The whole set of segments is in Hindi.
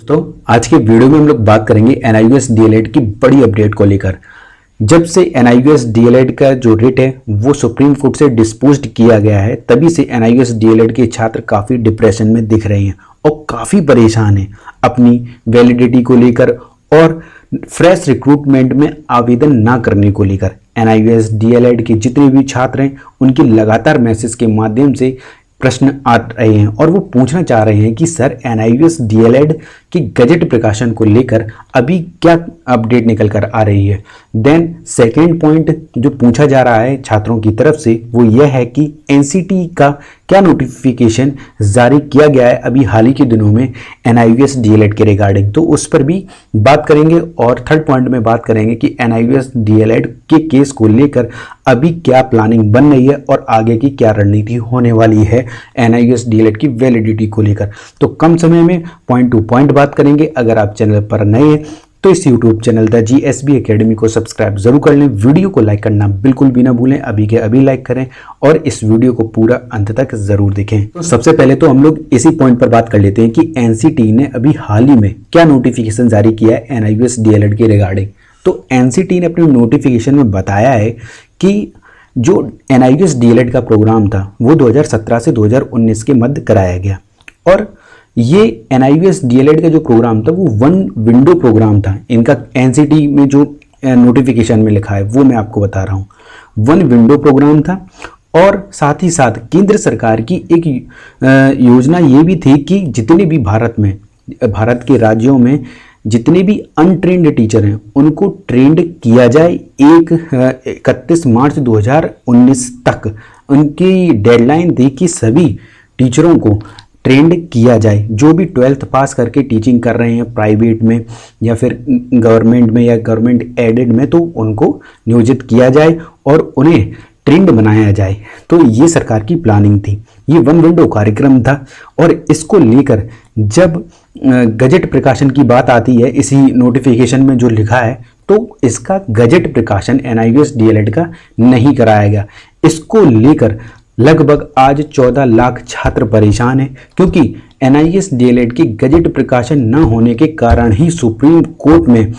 तो आज के वीडियो में हम लोग बात करेंगे एनआईयूएस डीएलएड की बड़ी अपडेट को लेकर। जब से एनआईयूएस डीएलएड का जो रेट है वो सुप्रीम कोर्ट से डिस्पोज्ड किया गया है, तभी से एनआईयूएस डीएलएड के छात्र काफ़ी डिप्रेशन में दिख रहे हैं और काफ़ी परेशान हैं अपनी वैलिडिटी को लेकर और फ्रेश रिक्रूटमेंट में आवेदन ना करने को लेकर। एनआईयूएस डीएलएड के जितने भी छात्र हैं उनकी लगातार मैसेज के माध्यम से प्रश्न आ रहे हैं और वो पूछना चाह रहे हैं कि सर एनआईयूएस डीएलएड की गजट प्रकाशन को लेकर अभी क्या अपडेट निकल कर आ रही है। देन सेकेंड पॉइंट जो पूछा जा रहा है छात्रों की तरफ से वो यह है कि एनसीटी का क्या नोटिफिकेशन जारी किया गया है अभी हाल ही के दिनों में एनआईयूएस डीएलएड के रिगार्डिंग, तो उस पर भी बात करेंगे। और थर्ड पॉइंट में बात करेंगे कि एनआईयूएस डीएलएड के केस को लेकर अभी क्या प्लानिंग बन रही है और आगे की क्या रणनीति होने वाली है एनआईयूएस डीएलएड की वैलिडिटी को लेकर। तो कम समय में पॉइंट टू पॉइंट बात करेंगे। अगर आप चैनल पर नए हैं तो इस YouTube channel the GSB academy को सब्सक्राइब जरूर कर लें। वीडियो को लाइक करना बिल्कुल भी ना भूलें, अभी के अभी लाइक करें और इस वीडियो को पूरा अंत तक जरूर देखें। तो सबसे पहले तो हम लोग इसी पॉइंट पर बात कर लेते हैं कि एनसीटी ने अभी हाल ही में क्या नोटिफिकेशन जारी किया है एनआईयूएस डीएलएड के रिगार्डिंग। तो एनसीटी ने अपने नोटिफिकेशन में बताया है कि जो एनआईयूएस डीएलएड का प्रोग्राम था वो 2017 से 2019 के मध्य कराया गया और ये एनआईयूएस डीएलएड का जो प्रोग्राम था वो वन विंडो प्रोग्राम था। इनका एनसीटी में जो नोटिफिकेशन में लिखा है वो मैं आपको बता रहा हूँ, वन विंडो प्रोग्राम था। और साथ ही साथ केंद्र सरकार की एक योजना ये भी थी कि जितने भी भारत के राज्यों में जितने भी अनट्रेंड टीचर हैं उनको ट्रेंड किया जाए 31 मार्च 2019 तक। उनकी डेडलाइन थी कि सभी टीचरों को ट्रेंड किया जाए जो भी 12th पास करके टीचिंग कर रहे हैं प्राइवेट में या फिर गवर्नमेंट में या गवर्नमेंट एडेड में, तो उनको नियोजित किया जाए और उन्हें ट्रेंड बनाया जाए। तो ये सरकार की प्लानिंग थी, ये वन विंडो कार्यक्रम था। और इसको लेकर जब गजट प्रकाशन की बात आती है इसी नोटिफिकेशन में जो लिखा है, तो इसका गजट प्रकाशन एनआईयूएस डीएलएड का नहीं कराया गया। इसको लेकर लगभग आज 14 लाख छात्र परेशान हैं क्योंकि एनआईयूएस डीएलएड की गजट प्रकाशन न होने के कारण ही सुप्रीम कोर्ट में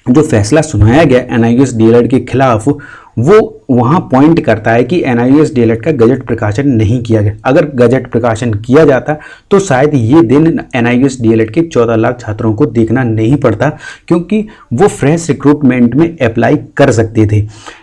जो फैसला सुनाया गया एनआईयूएस डीएलएड के खिलाफ वो वहाँ पॉइंट करता है कि एनआईयूएस डीएलएड का गजट प्रकाशन नहीं किया गया। अगर गजट प्रकाशन किया जाता तो शायद ये दिन एनआईयूएस डीएलएड के 14 लाख छात्रों को देखना नहीं पड़ता क्योंकि वो फ्रेश रिक्रूटमेंट में अप्लाई कर सकते थे।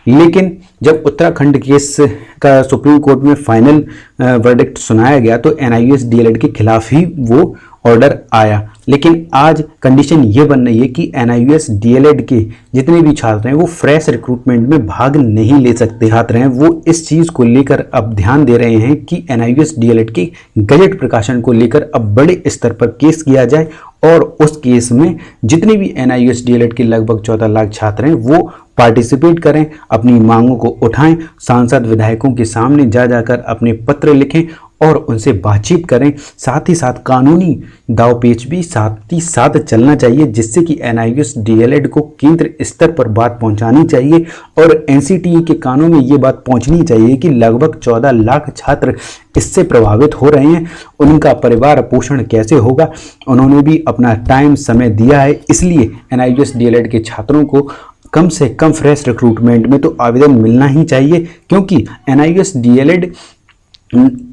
लेकिन जब उत्तराखंड केस का सुप्रीम कोर्ट में फाइनल वर्डिक्ट सुनाया गया तो एनआईयूएस डीएलएड के खिलाफ ही वो ऑर्डर आया। लेकिन आज कंडीशन ये बन रही है कि एनआईयूएस डीएलएड के जितने भी छात्र हैं वो फ्रेश रिक्रूटमेंट में भाग नहीं ले सकते। छात्र हैं वो इस चीज़ को लेकर अब ध्यान दे रहे हैं कि एनआईयूएस डीएलएड के गजट प्रकाशन को लेकर अब बड़े स्तर पर केस किया जाए और उस केस में जितने भी एनआईयूएस डीएलएड के लगभग 14 लाख छात्र हैं वो पार्टिसिपेट करें, अपनी मांगों को उठाएं, सांसद विधायकों के सामने जाकर अपने पत्र लिखें और उनसे बातचीत करें। साथ ही साथ कानूनी दावपेच भी साथ ही साथ चलना चाहिए जिससे कि एनआईयूएस डीएलएड को केंद्र स्तर पर बात पहुंचानी चाहिए और एनसीटीई के कानों में ये बात पहुंचनी चाहिए कि लगभग 14 लाख छात्र इससे प्रभावित हो रहे हैं, उनका परिवार पोषण कैसे होगा। उन्होंने भी अपना टाइम समय दिया है, इसलिए एनआईयूएस डीएलएड के छात्रों को कम से कम फ्रेश रिक्रूटमेंट में तो आवेदन मिलना ही चाहिए क्योंकि एनआईयूएस डीएलएड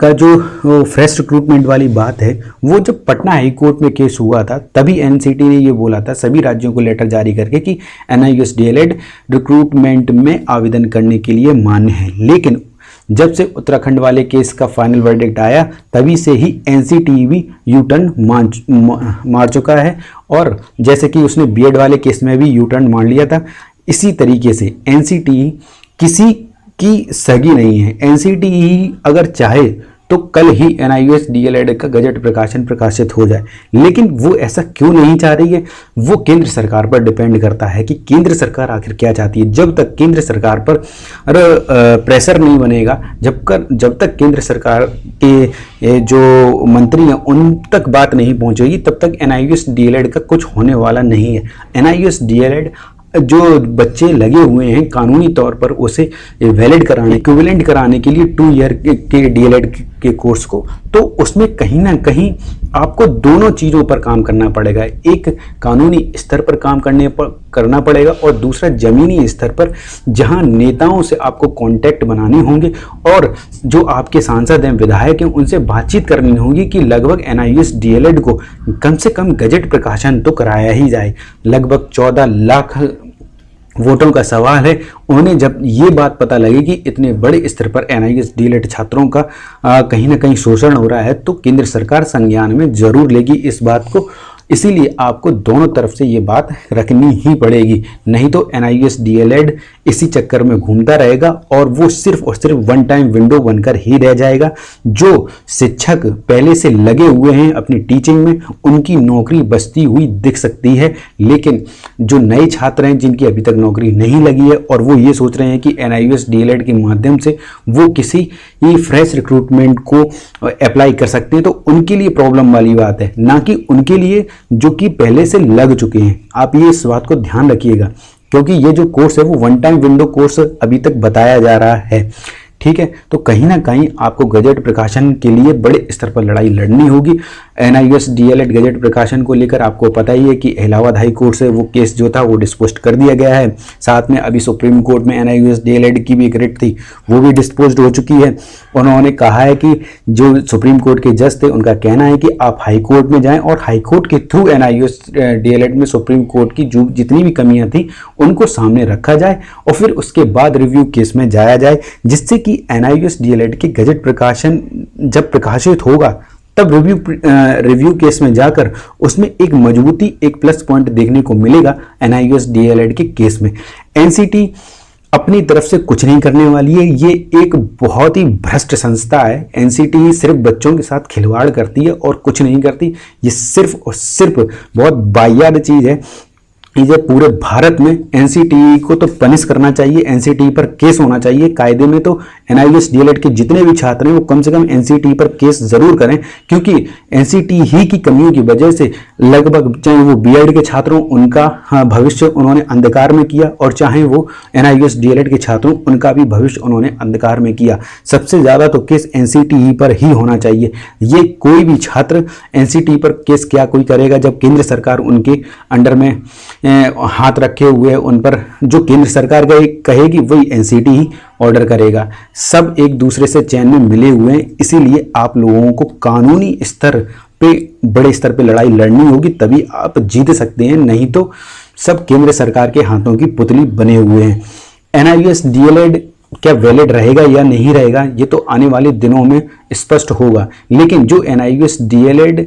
का जो फ्रेश रिक्रूटमेंट वाली बात है वो जब पटना हाई कोर्ट में केस हुआ था तभी एनसीटी ने ये बोला था सभी राज्यों को लेटर जारी करके कि एनआईयूएस डीएलएड रिक्रूटमेंट में आवेदन करने के लिए मान्य है। लेकिन जब से उत्तराखंड वाले केस का फाइनल वर्डिक्ट आया तभी से ही एनसीटी भी यू टर्न मार चुका है और जैसे कि उसने बीएड वाले केस में भी यू टर्न मार लिया था, इसी तरीके से एनसीटी किसी की सगी नहीं है। एनसीटीई अगर चाहे तो कल ही एनआईयूएस डीएलएड का गजट प्रकाशन प्रकाशित हो जाए, लेकिन वो ऐसा क्यों नहीं चाह रही है वो केंद्र सरकार पर डिपेंड करता है कि केंद्र सरकार आखिर क्या चाहती है। जब तक केंद्र सरकार पर प्रेशर नहीं बनेगा, जब तक केंद्र सरकार के जो मंत्री हैं उन तक बात नहीं पहुंचेगी, तब तक एनआईयूएस डीएलएड का कुछ होने वाला नहीं है। एनआईयूएस डीएलएड जो बच्चे लगे हुए हैं कानूनी तौर पर उसे वैलिड कराने, इक्विवेलेंट कराने के लिए 2 ईयर के डीएलएड के कोर्स को, तो उसमें कहीं ना कहीं आपको दोनों चीज़ों पर काम करना पड़ेगा। एक कानूनी स्तर पर काम करना पड़ेगा और दूसरा ज़मीनी स्तर पर, जहां नेताओं से आपको कांटेक्ट बनाने होंगे और जो आपके सांसद हैं, विधायक हैं, उनसे बातचीत करनी होगी कि लगभग NIOS DLED को कम से कम गजट प्रकाशन तो कराया ही जाए। लगभग 14 लाख वोटों का सवाल है। उन्हें जब ये बात पता लगी कि इतने बड़े स्तर पर NIOS DLED छात्रों का कहीं ना कहीं शोषण हो रहा है, तो केंद्र सरकार संज्ञान में जरूर लेगी इस बात को। इसीलिए आपको दोनों तरफ से ये बात रखनी ही पड़ेगी, नहीं तो NIOS DLED इसी चक्कर में घूमता रहेगा और वो सिर्फ और सिर्फ वन टाइम विंडो बनकर ही रह जाएगा। जो शिक्षक पहले से लगे हुए हैं अपनी टीचिंग में, उनकी नौकरी बचती हुई दिख सकती है, लेकिन जो नए छात्र हैं जिनकी अभी तक नौकरी नहीं लगी है और वो ये सोच रहे हैं कि NIOS DLED के माध्यम से वो किसी फ्रेश रिक्रूटमेंट को अप्लाई कर सकते हैं, तो उनके लिए प्रॉब्लम वाली बात है, ना कि उनके लिए जो कि पहले से लग चुके हैं। आप ये इस बात को ध्यान रखिएगा, क्योंकि ये जो कोर्स है वो वन टाइम विंडो कोर्स अभी तक बताया जा रहा है। ठीक है, तो कहीं ना कहीं आपको गजट प्रकाशन के लिए बड़े स्तर पर लड़ाई लड़नी होगी। NIOS DLED गजट प्रकाशन को लेकर आपको पता ही है कि इलाहाबाद हाई कोर्ट से वो केस जो था वो डिस्पोज कर दिया गया है। साथ में अभी सुप्रीम कोर्ट में NIOS DLED की भी एक रिट थी, वो भी डिस्पोज हो चुकी है। उन्होंने कहा है कि जो सुप्रीम कोर्ट के जज थे उनका कहना है कि आप हाई कोर्ट में जाएं और हाई कोर्ट के थ्रू NIOS DLED में सुप्रीम कोर्ट की जो जितनी भी कमियां थी उनको सामने रखा जाए और फिर उसके बाद रिव्यू केस में जाया जाए, जिससे कि NIOS DLED के गजट प्रकाशन जब प्रकाशित होगा तब रिव्यू केस में जाकर उसमें एक मजबूती, एक प्लस पॉइंट देखने को मिलेगा NIOS DLED के केस में। NCT अपनी तरफ से कुछ नहीं करने वाली है, ये एक बहुत ही भ्रष्ट संस्था है। NCT सिर्फ बच्चों के साथ खिलवाड़ करती है और कुछ नहीं करती। ये सिर्फ और सिर्फ बहुत वाहियात चीज़ है। ये पूरे भारत में NCT को तो पनिश करना चाहिए, NCT पर केस होना चाहिए कायदे में। तो NIOS DLED के जितने भी छात्र हैं वो कम से कम NCT पर केस जरूर करें, क्योंकि NCT ही की कमियों की वजह से लगभग चाहे वो BEd के छात्रों उनका भविष्य उन्होंने अंधकार में किया और चाहे वो NIOS DLED के छात्रों उनका भी भविष्य उन्होंने अंधकार में किया। सबसे ज़्यादा तो केस NCT ही पर ही होना चाहिए। ये कोई भी छात्र NCT पर केस क्या कोई करेगा जब केंद्र सरकार उनके अंडर में हाथ रखे हुए उन पर जो केंद्र सरकार कहेगी वही NCT ही ऑर्डर करेगा। सब एक दूसरे से चैन में मिले हुए हैं, इसीलिए आप लोगों को कानूनी स्तर पे बड़े स्तर पे लड़ाई लड़नी होगी, तभी आप जीत सकते हैं, नहीं तो सब केंद्र सरकार के हाथों की पुतली बने हुए हैं। NIOS DLED क्या वैलिड रहेगा या नहीं रहेगा ये तो आने वाले दिनों में स्पष्ट होगा, लेकिन जो NIOS DLED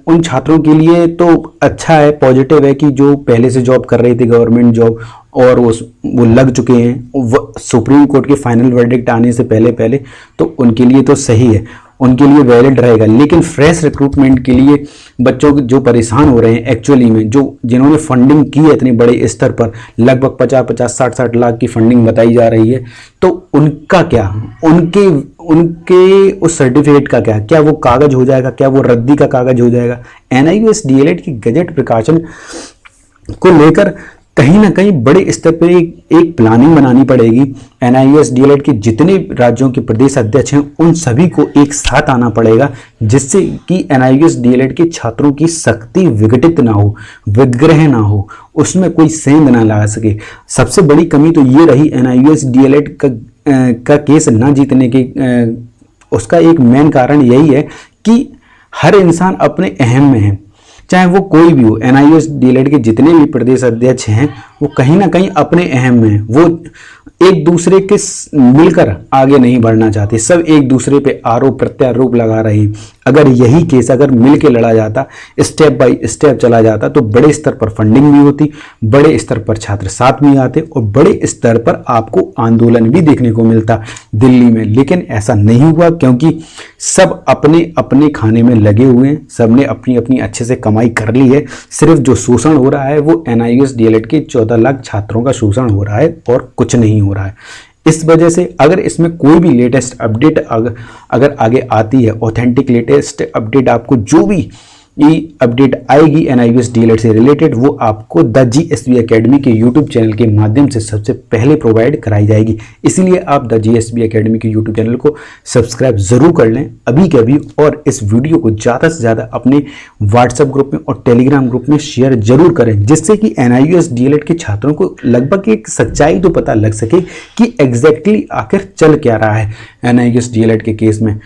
उन छात्रों के लिए तो अच्छा है, पॉजिटिव है कि जो पहले से जॉब कर रहे थे गवर्नमेंट जॉब और वो लग चुके हैं सुप्रीम कोर्ट के फाइनल वर्डिक्ट आने से पहले, तो उनके लिए तो सही है, उनके लिए वैलिड रहेगा। लेकिन फ्रेश रिक्रूटमेंट के लिए बच्चों जो परेशान हो रहे हैं एक्चुअली में, जो जिन्होंने फंडिंग की है इतने बड़े स्तर पर, लगभग 50-50, 60-60 लाख की फंडिंग बताई जा रही है, तो उनका क्या, उनके उस सर्टिफिकेट का क्या वो कागज हो जाएगा, क्या वो रद्दी का कागज हो जाएगा? NIOS DLED की गजट प्रकाशन को लेकर कहीं ना कहीं बड़े स्तर पर एक प्लानिंग बनानी पड़ेगी। NIOS DLED के जितने राज्यों के प्रदेश अध्यक्ष हैं उन सभी को एक साथ आना पड़ेगा, जिससे कि NIOS DLED के छात्रों की शक्ति विघटित ना हो, विद्रोह ना हो, उसमें कोई सेंध ना ला सके। सबसे बड़ी कमी तो ये रही NIOS DLED का केस ना जीतने के, उसका एक मेन कारण यही है कि हर इंसान अपने अहम में है, चाहे वो कोई भी हो। NIOS DLED के जितने भी प्रदेश अध्यक्ष हैं वो कहीं ना कहीं अपने अहम में हैं, वो एक दूसरे के मिलकर आगे नहीं बढ़ना चाहते, सब एक दूसरे पे आरोप प्रत्यारोप लगा रहे हैं। अगर यही केस अगर मिल के लड़ा जाता, स्टेप बाय स्टेप चला जाता, तो बड़े स्तर पर फंडिंग भी होती, बड़े स्तर पर छात्र साथ में आते और बड़े स्तर पर आपको आंदोलन भी देखने को मिलता दिल्ली में। लेकिन ऐसा नहीं हुआ, क्योंकि सब अपने अपने खाने में लगे हुए हैं, सबने अपनी अपनी अच्छे से कमाई कर ली है। सिर्फ जो शोषण हो रहा है वो NIOS DLED के 14 लाख छात्रों का शोषण हो रहा है और कुछ नहीं हो रहा है। इस वजह से अगर इसमें कोई भी लेटेस्ट अपडेट अगर आगे आती है, ऑथेंटिक लेटेस्ट अपडेट आपको जो भी ये अपडेट आएगी NIOS DLED से रिलेटेड, वो आपको द GSB एकेडमी के यूट्यूब चैनल के माध्यम से सबसे पहले प्रोवाइड कराई जाएगी। इसीलिए आप द GSB एकेडमी के यूट्यूब चैनल को सब्सक्राइब जरूर कर लें अभी के अभी, और इस वीडियो को ज़्यादा से ज़्यादा अपने व्हाट्सएप ग्रुप में और टेलीग्राम ग्रुप में शेयर जरूर करें, जिससे कि NIOS DLED के छात्रों को लगभग एक सच्चाई तो पता लग सके कि एग्जैक्टली आखिर चल क्या रहा है NIOS DLED के केस में।